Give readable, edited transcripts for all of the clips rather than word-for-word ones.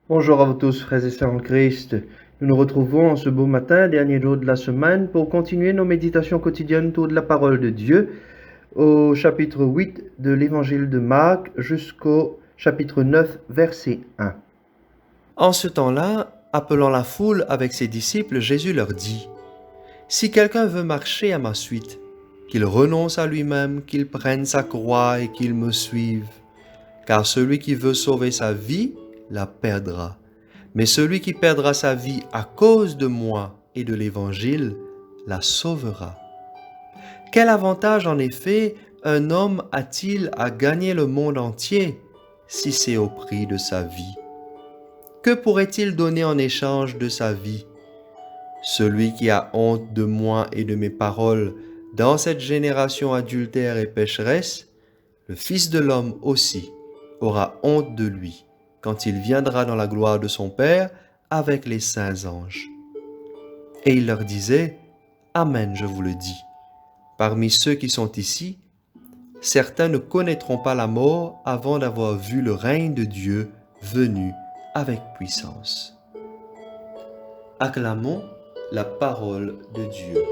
Bonjour à vous tous, frères et sœurs en Christ. Nous nous retrouvons en ce beau matin, dernier jour de la semaine, pour continuer nos méditations quotidiennes autour de la parole de Dieu, au chapitre 8 de l'évangile de Marc jusqu'au chapitre 9, verset 1. En ce temps-là, appelant la foule avec ses disciples, Jésus leur dit, « Si quelqu'un veut marcher à ma suite, qu'il renonce à lui-même, qu'il prenne sa croix et qu'il me suive. Car celui qui veut sauver sa vie, la perdra. Mais celui qui perdra sa vie à cause de moi et de l'Évangile, la sauvera. Quel avantage en effet un homme a-t-il à gagner le monde entier si c'est au prix de sa vie ? Que pourrait-il donner en échange de sa vie ? Celui qui a honte de moi et de mes paroles dans cette génération adultère et pécheresse, le Fils de l'homme aussi aura honte de lui quand il viendra dans la gloire de son Père avec les saints anges. Et il leur disait, Amen, je vous le dis. Parmi ceux qui sont ici, certains ne connaîtront pas la mort avant d'avoir vu le règne de Dieu venu avec puissance. Acclamons la parole de Dieu.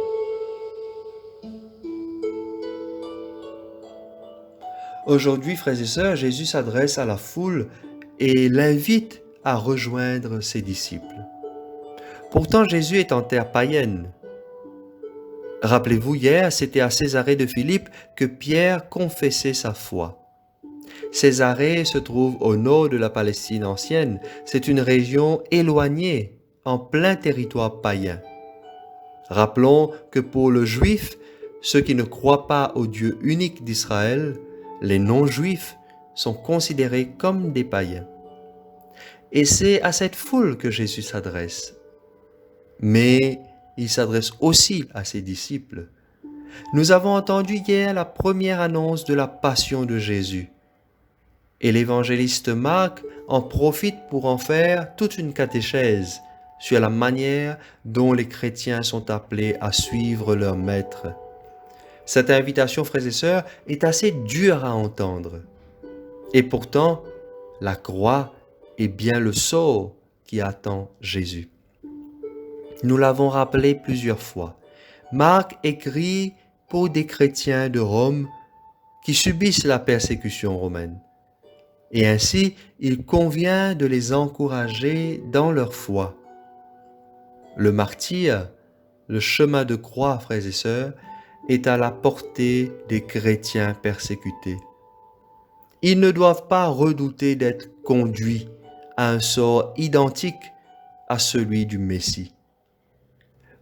Aujourd'hui, frères et sœurs, Jésus s'adresse à la foule et l'invite à rejoindre ses disciples. Pourtant, Jésus est en terre païenne. Rappelez-vous, hier, c'était à Césarée de Philippe que Pierre confessait sa foi. Césarée se trouve au nord de la Palestine ancienne. C'est une région éloignée, en plein territoire païen. Rappelons que pour le juif, ceux qui ne croient pas au Dieu unique d'Israël, les non-juifs sont considérés comme des païens. Et c'est à cette foule que Jésus s'adresse. Mais il s'adresse aussi à ses disciples. Nous avons entendu hier la première annonce de la passion de Jésus. Et l'évangéliste Marc en profite pour en faire toute une catéchèse sur la manière dont les chrétiens sont appelés à suivre leur maître. Cette invitation, frères et sœurs, est assez dure à entendre. Et pourtant, la croix est bien le sort qui attend Jésus. Nous l'avons rappelé plusieurs fois. Marc écrit pour des chrétiens de Rome qui subissent la persécution romaine. Et ainsi, il convient de les encourager dans leur foi. Le martyre, le chemin de croix, frères et sœurs, est à la portée des chrétiens persécutés. Ils ne doivent pas redouter d'être conduits à un sort identique à celui du Messie.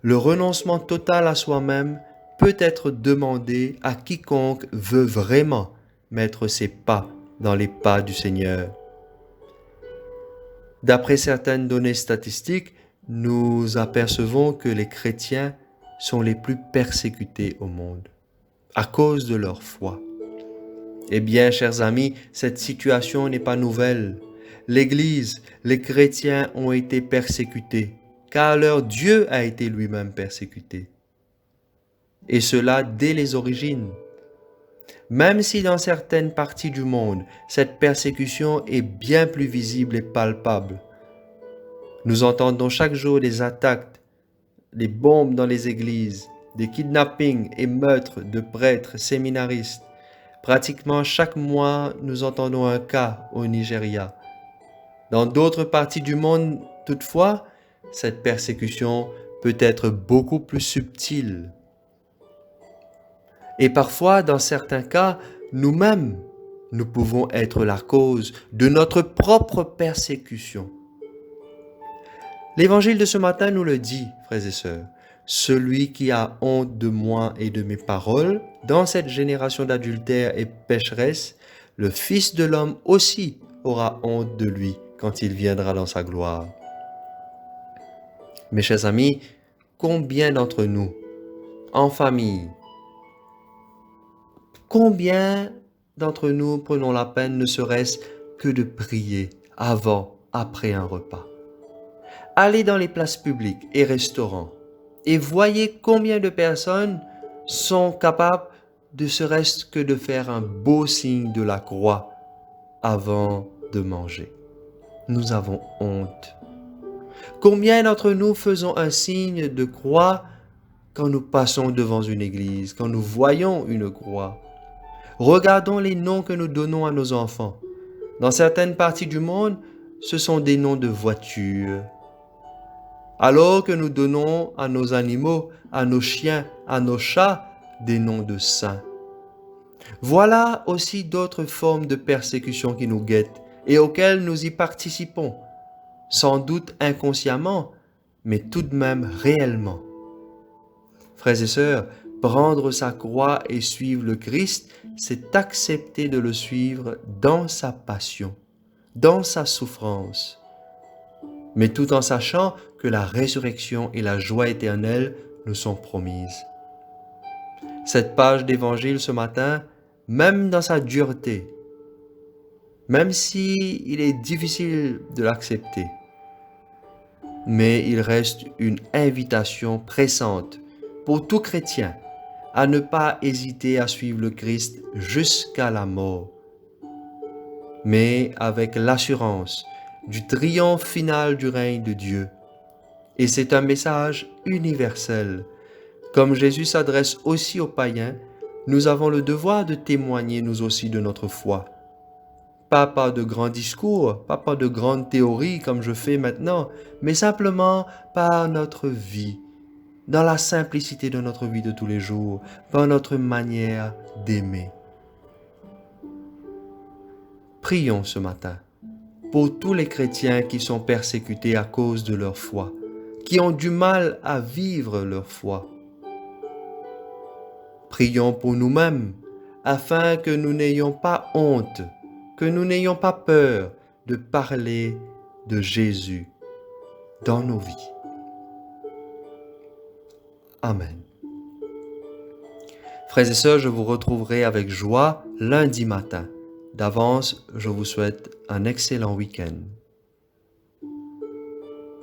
Le renoncement total à soi-même peut être demandé à quiconque veut vraiment mettre ses pas dans les pas du Seigneur. D'après certaines données statistiques, nous apercevons que les chrétiens sont les plus persécutés au monde à cause de leur foi. Eh bien, chers amis, cette situation n'est pas nouvelle. L'Église, les chrétiens ont été persécutés, car leur Dieu a été lui-même persécuté. Et cela dès les origines. Même si dans certaines parties du monde, cette persécution est bien plus visible et palpable. Nous entendons chaque jour des attaques, des bombes dans les églises, des kidnappings et meurtres de prêtres séminaristes. Pratiquement chaque mois, nous entendons un cas au Nigeria. Dans d'autres parties du monde, toutefois, cette persécution peut être beaucoup plus subtile. Et parfois, dans certains cas, nous-mêmes, nous pouvons être la cause de notre propre persécution. L'évangile de ce matin nous le dit, frères et sœurs. Celui qui a honte de moi et de mes paroles, dans cette génération d'adultères et pécheresses, le Fils de l'homme aussi aura honte de lui quand il viendra dans sa gloire. Mes chers amis, combien d'entre nous, en famille, combien d'entre nous prenons la peine ne serait-ce que de prier avant, après un repas? Allez dans les places publiques et restaurants et voyez combien de personnes sont capables de serait-ce que de faire un beau signe de la croix avant de manger. nous avons honte. Combien d'entre nous faisons un signe de croix quand nous passons devant une église, quand nous voyons une croix? Regardons les noms que nous donnons à nos enfants. Dans certaines parties du monde, ce sont des noms de voitures. Alors que nous donnons à nos animaux, à nos chiens, à nos chats, des noms de saints. Voilà aussi d'autres formes de persécution qui nous guettent et auxquelles nous y participons, sans doute inconsciemment, mais tout de même réellement. Frères et sœurs, prendre sa croix et suivre le Christ, c'est accepter de le suivre dans sa passion, dans sa souffrance, mais tout en sachant que la résurrection et la joie éternelle nous sont promises. Cette page d'évangile ce matin, même dans sa dureté, même si il est difficile de l'accepter, mais il reste une invitation pressante pour tout chrétien à ne pas hésiter à suivre le Christ jusqu'à la mort, mais avec l'assurance du triomphe final du règne de Dieu. Et c'est un message universel. Comme Jésus s'adresse aussi aux païens, nous avons le devoir de témoigner nous aussi de notre foi. Pas par de grands discours, pas par de grandes théories comme je fais maintenant, mais simplement par notre vie, dans la simplicité de notre vie de tous les jours, par notre manière d'aimer. Prions ce matin pour tous les chrétiens qui sont persécutés à cause de leur foi, qui ont du mal à vivre leur foi. Prions pour nous-mêmes, afin que nous n'ayons pas honte, que nous n'ayons pas peur de parler de Jésus dans nos vies. Amen. Frères et sœurs, je vous retrouverai avec joie lundi matin. D'avance, je vous souhaite un excellent week-end.